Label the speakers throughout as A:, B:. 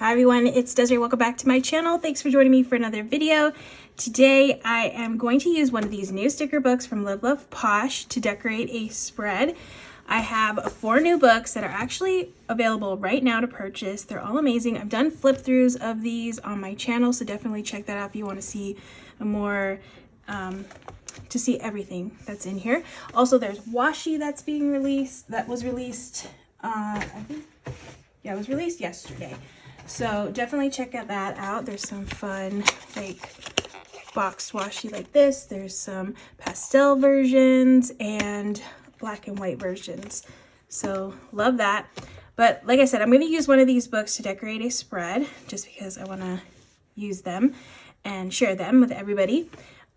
A: Hi everyone, it's Desiree. Welcome back to my channel. Thanks for joining me for another video. Today I am going to use one of these new sticker books from Love Posh to decorate a spread. I have 4 new books that are actually available right now to purchase. They're all amazing. I've done flip throughs of these on my channel, so definitely check that out if you want to see a more to see everything that's in here. Also, there's washi that's being released. That was released I think, yeah, it was released yesterday. So definitely check that out. There's some fun like box washi like this. There's some pastel versions and black and white versions. So love that. But like I said, I'm going to use one of these books to decorate a spread just because I want to use them and share them with everybody.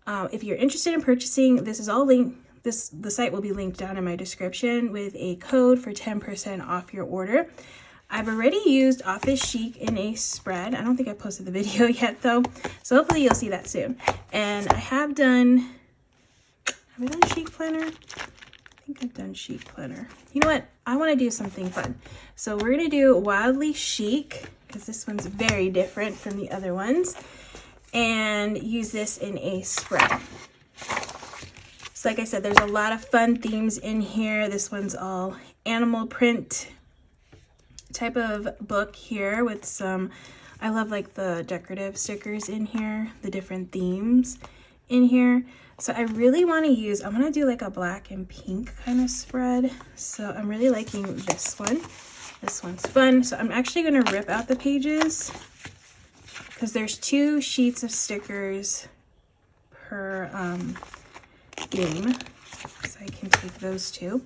A: If you're interested in purchasing, this is all linked. The site will be linked down in my description with a code for 10% off your order. I've already used Office Chic in a spread. I don't think I posted the video yet though, so hopefully you'll see that soon. And I have done Chic Planner? I think I've done Chic Planner. You know what? I want to do something fun. So we're going to do Wildly Chic, because this one's very different from the other ones, and use this in a spread. So like I said, there's a lot of fun themes in here. This one's all animal print type of book here with some, I love like the decorative stickers in here, the different themes in here. So I really want to use, I'm going to do like a black and pink kind of spread. So I'm really liking this one. This one's fun. So I'm actually going to rip out the pages because there's 2 sheets of stickers per theme. So I can take those 2.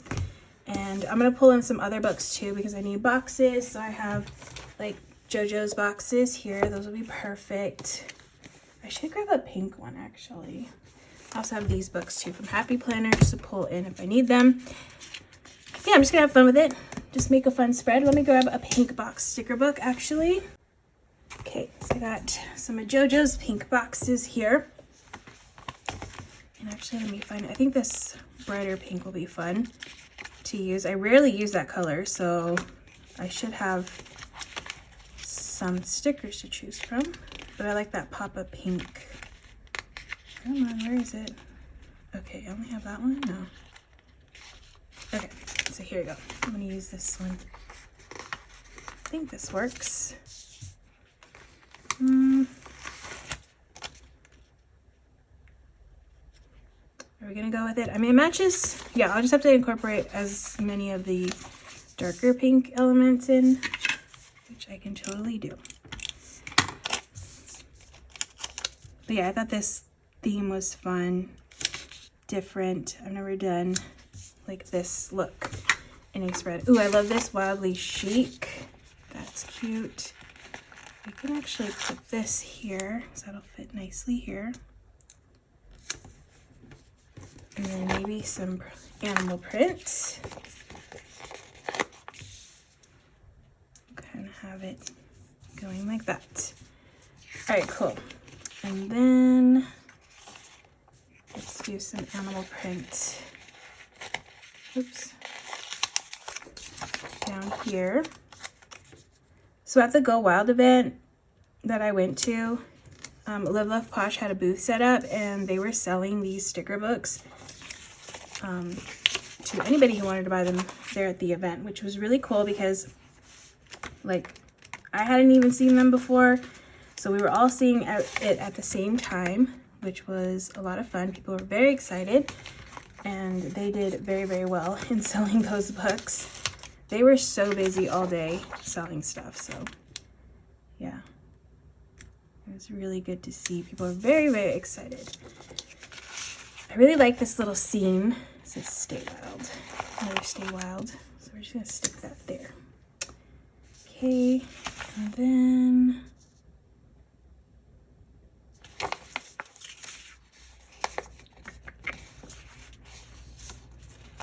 A: And I'm going to pull in some other books too because I need boxes. So I have like Jojo's boxes here. Those will be perfect. I should grab a pink one actually. I also have these books too from Happy Planner just to pull in if I need them. Yeah, I'm just going to have fun with it. Just make a fun spread. Let me grab a pink box sticker book actually. Okay, so I got some of Jojo's pink boxes here. And actually let me find, I think this brighter pink will be fun to use. I rarely use that color, so I should have some stickers to choose from, but I like that pop-up pink. Come on, where is it? Okay, I only have that one? No. Okay, so here we go. I'm gonna use this one. I think this works. Are we gonna go with it? I mean, it matches. Yeah, I'll just have to incorporate as many of the darker pink elements in, which I can totally do. But yeah, I thought this theme was fun, different. I've never done like this look in a spread. Ooh, I love this Wildly Chic. That's cute. I can actually put this here, so that'll fit nicely here. And then maybe some animal print. Kind of have it going like that. All right, cool. And then let's do some animal print. Oops. Down here. So at the Go Wild event that I went to, Love Posh had a booth set up and they were selling these sticker books to anybody who wanted to buy them there at the event, which was really cool because like I hadn't even seen them before, so we were all seeing it at the same time, which was a lot of fun. People were very excited and they did very, very well in selling those books. They were so busy all day selling stuff, so yeah, it was really good to see. People were very, very excited. I really like this little scene. It says Stay Wild. Another Stay Wild. So we're just going to stick that there. Okay. And then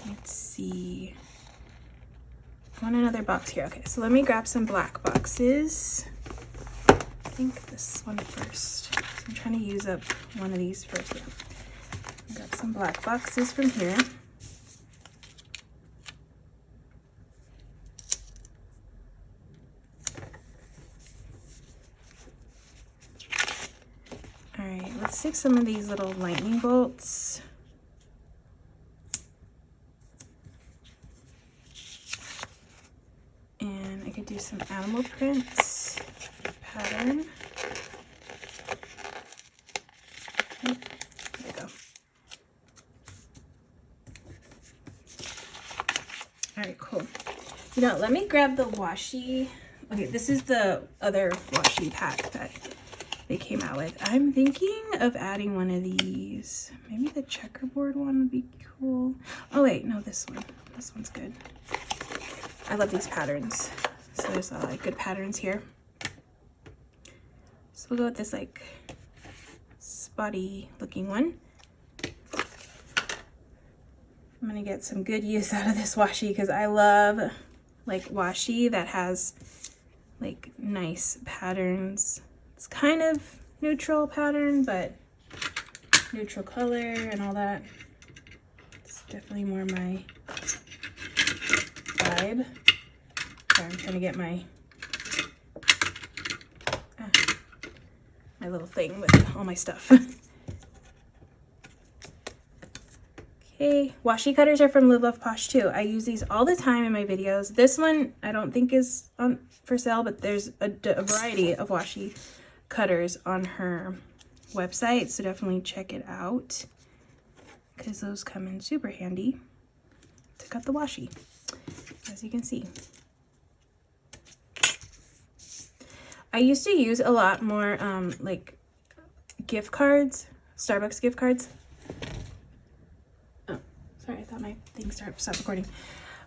A: let's see. I want another box here. Okay, so let me grab some black boxes. I think this one first. So I'm trying to use up one of these first. Yeah. Got some black boxes from here. let's stick some of these little lightning bolts. And I could do some animal prints pattern. There we go. All right, cool. You know, let me grab the washi. Okay, this is the other washi pack that they came out with. I'm thinking of adding one of these. Maybe the checkerboard one would be cool. Oh wait, no, this one. This one's good. I love these patterns. So there's like good patterns here. So we'll go with this like spotty looking one. I'm gonna get some good use out of this washi because I love like washi that has like nice patterns. It's kind of neutral pattern, but neutral color and all that. It's definitely more my vibe. Sorry, I'm trying to get my little thing with all my stuff. Okay, washi cutters are from Love Posh too. I use these all the time in my videos. This one I don't think is on for sale, but there's a variety of washi cutters on her website, so definitely check it out because those come in super handy to cut the washi, as you can see. I used to use a lot more like gift cards, Starbucks gift cards. Sorry, I thought my thing stopped recording.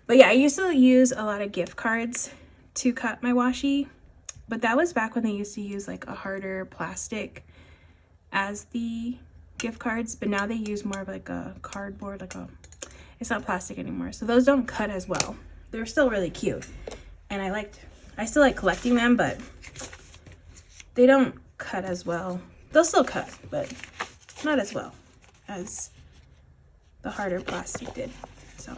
A: But yeah, I used to use a lot of gift cards to cut my washi, but that was back when they used to use like a harder plastic as the gift cards, but now they use more of like a cardboard, like it's not plastic anymore. So those don't cut as well. They're still really cute. And I still like collecting them, but they don't cut as well. They'll still cut, but not as well as the harder plastic did. So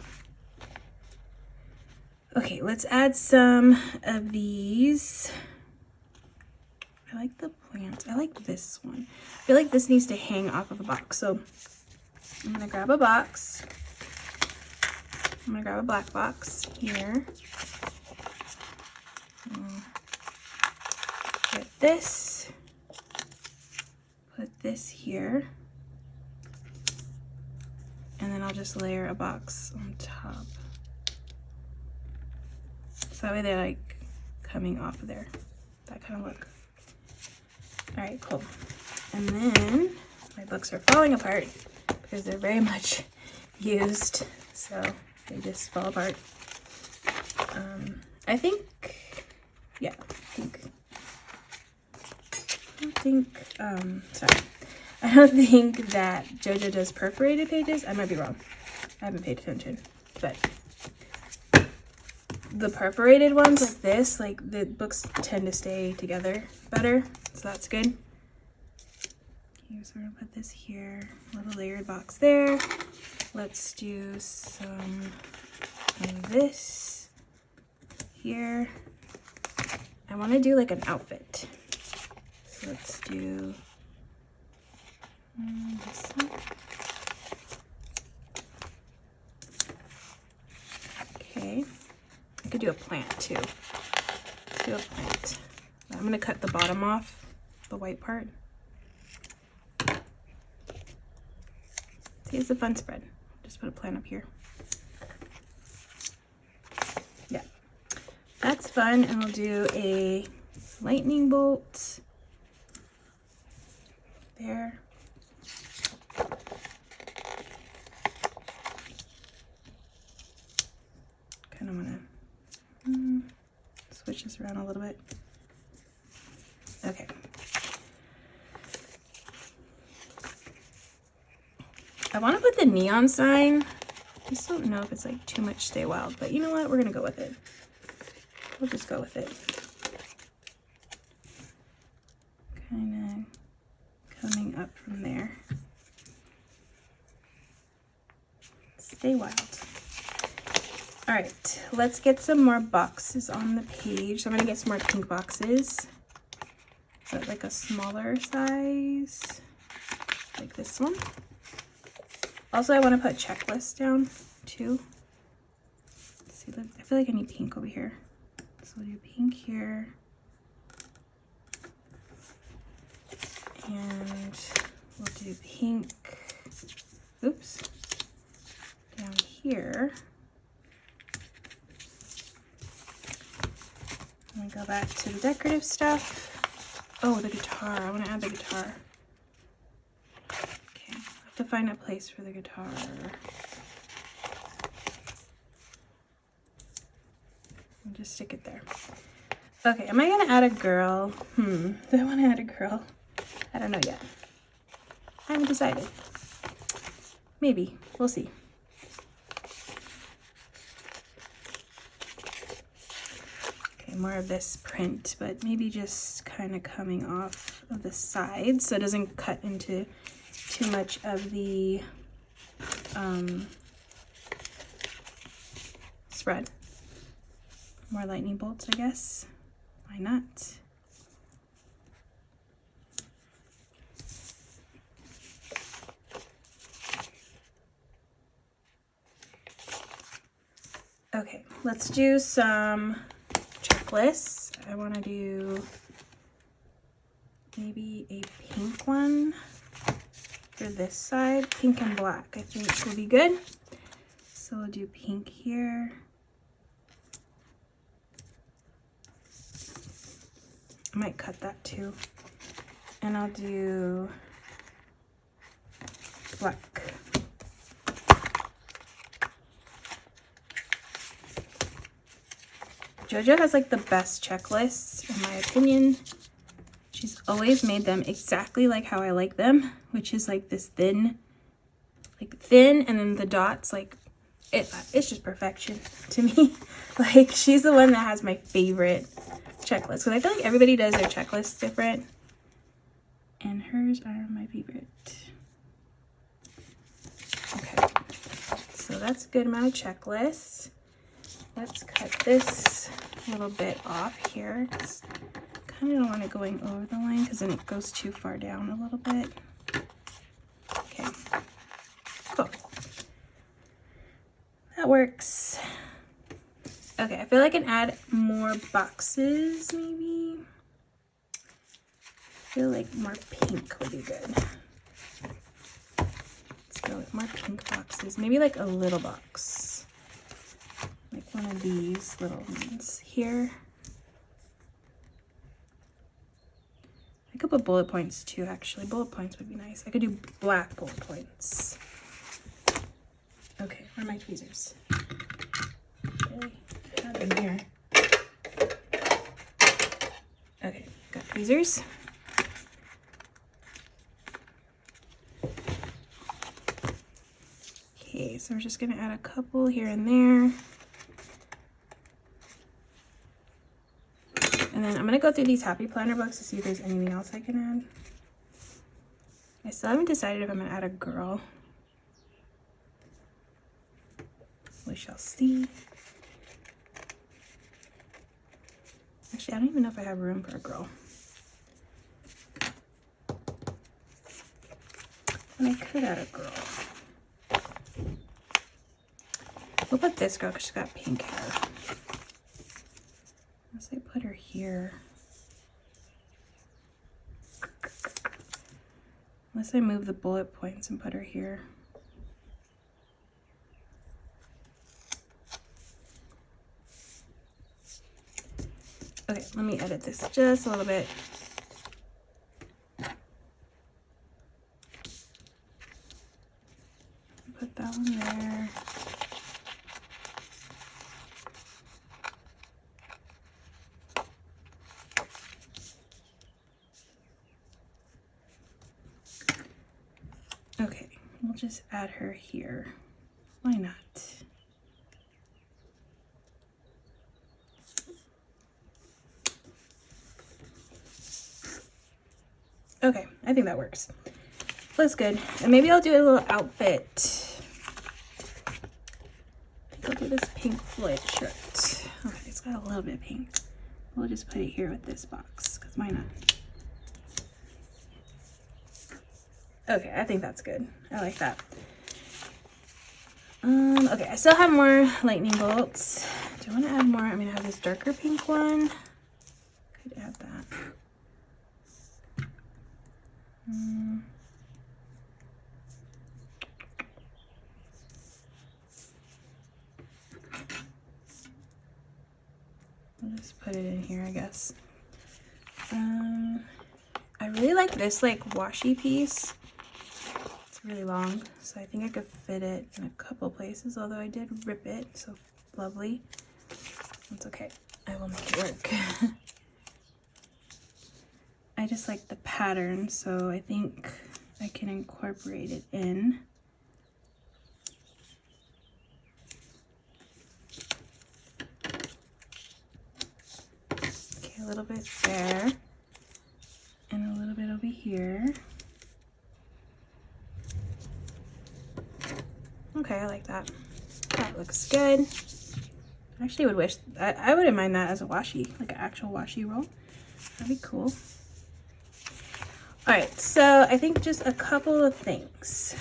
A: okay, let's add some of these. I like the plants. I like this one. I feel like this needs to hang off of a box. So I'm gonna grab a box. I'm gonna grab a black box here. Get this. Put this here. And then I'll just layer a box on top. So that way they're like coming off of there. That kind of look. All right, cool. And then my books are falling apart because they're very much used. So they just fall apart. I think, yeah, I don't think that Jojo does perforated pages. I might be wrong. I haven't paid attention. But the perforated ones like this, like the books tend to stay together better. So that's good. Okay, so we're gonna put this here. A little layered box there. Let's do some of this here. I want to do like an outfit. So let's do this one. Okay, I could do a plant too. Let's do a plant. I'm gonna cut the bottom off, the white part. See, it's a fun spread. Just put a plant up here. Yeah, that's fun. And we'll do a lightning bolt there. Kind of want to switch this around a little bit. Okay. I want to put the neon sign. I just don't know if it's like too much Stay Wild, but you know what? We're going to go with it. We'll just go with it. Kind of coming up from there. Stay Wild. All right, let's get some more boxes on the page. So I'm gonna get some more pink boxes. But like a smaller size. like this one. Also, I want to put checklists down too. See, I feel like I need pink over here. So we'll do pink here. And we'll do pink, oops, down here. And then go back to the decorative stuff. Oh, the guitar, I want to add the guitar. Okay, I have to find a place for the guitar. I'll just stick it there. Okay, am I gonna add a girl? Do I want to add a girl? I don't know yet. I haven't decided. Maybe, we'll see. Okay, more of this print, but maybe just kind of coming off of the sides so it doesn't cut into too much of the spread. More lightning bolts, I guess. Why not? Okay, let's do some checklists. I want to do maybe a pink one for this side. Pink and black, I think will be good. So we'll do pink here. I might cut that too. And I'll do black. Jojo has like the best checklists in my opinion. She's always made them exactly like how I like them, which is like this thin, and then the dots, like it's just perfection to me. Like she's the one that has my favorite checklist because I feel like everybody does their checklists different, and hers are my favorite. Okay, so that's a good amount of checklists. Let's cut this a little bit off here. Kind of don't want it going over the line because then it goes too far down a little bit. Okay, cool. That works. Okay, I feel like I can add more boxes maybe. I feel like more pink would be good. Let's go with more pink boxes. Maybe like a little box. Like one of these little ones here. I could put bullet points too, actually. Bullet points would be nice. I could do black bullet points. Okay, where are my tweezers? Okay, I have them here. Okay, got tweezers. Okay, so we're just gonna add a couple here and there. And then I'm gonna go through these happy planner books to see if there's anything else I can add. I still haven't decided if I'm gonna add a girl. We shall see. Actually, I don't even know if I have room for a girl. And I could add a girl. We'll put this girl because she's got pink hair. Unless I put her here. Unless I move the bullet points and put her here. Okay, let me edit this just a little bit. Put that one there. Okay, we'll just add her here. Why not? Okay, I think that works. Looks good. And maybe I'll do a little outfit. I think I'll do this pink Floyd shirt. Okay, it's got a little bit of pink. We'll just put it here with this box, because why not? Okay, I think that's good. I like that. Okay, I still have more lightning bolts. Do I want to add more? I mean, I have this darker pink one. Could add that. I'll just put it in here, I guess. I really like this like washi piece. It's really long, so I think I could fit it in a couple places, although I did rip it, so lovely. That's okay. I will make it work. I just like the pattern, so I think I can incorporate it in. Okay, a little bit there, and a little bit over here. Okay, I like that. That looks good. I actually would wish, I wouldn't mind that as a washi, like an actual washi roll. That'd be cool. All right, so I think just a couple of things.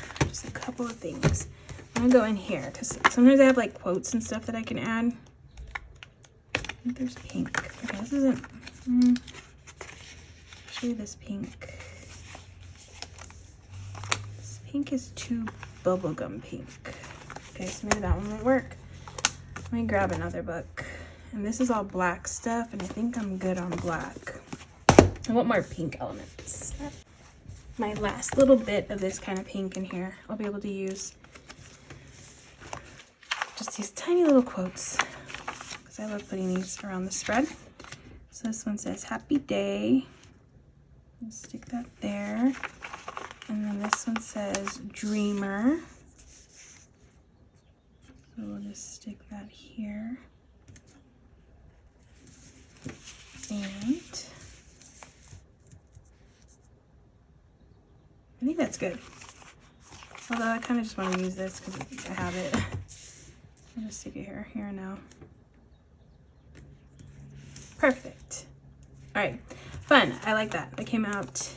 A: I'm gonna go in here because sometimes I have like quotes and stuff that I can add. I think there's pink. Okay, this isn't, actually this pink. This pink is too bubblegum pink. Okay, so maybe that one might work. Let me grab another book. And this is all black stuff, and I think I'm good on black. I want more pink elements. My last little bit of this kind of pink in here, I'll be able to use just these tiny little quotes because I love putting these around the spread. So this one says, happy day. I'll stick that there. And then this one says, dreamer. So we'll just stick that here. And I think that's good. Although I kind of just want to use this because I have it. I'll just stick it here and now. Perfect. All right, fun. I like that. That came out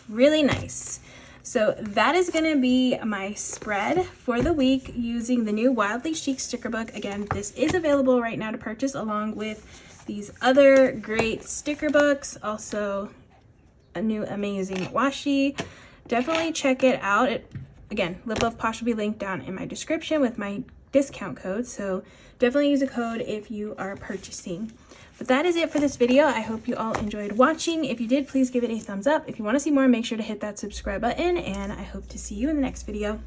A: really nice. So that is going to be my spread for the week using the new Wildly Chic sticker book. Again, this is available right now to purchase along with these other great sticker books. Also, a new amazing washi. Definitely check it out. Again, Love Posh will be linked down in my description with my discount code. So definitely use a code if you are purchasing. But that is it for this video. I hope you all enjoyed watching. If you did, please give it a thumbs up. If you want to see more, make sure to hit that subscribe button, and I hope to see you in the next video.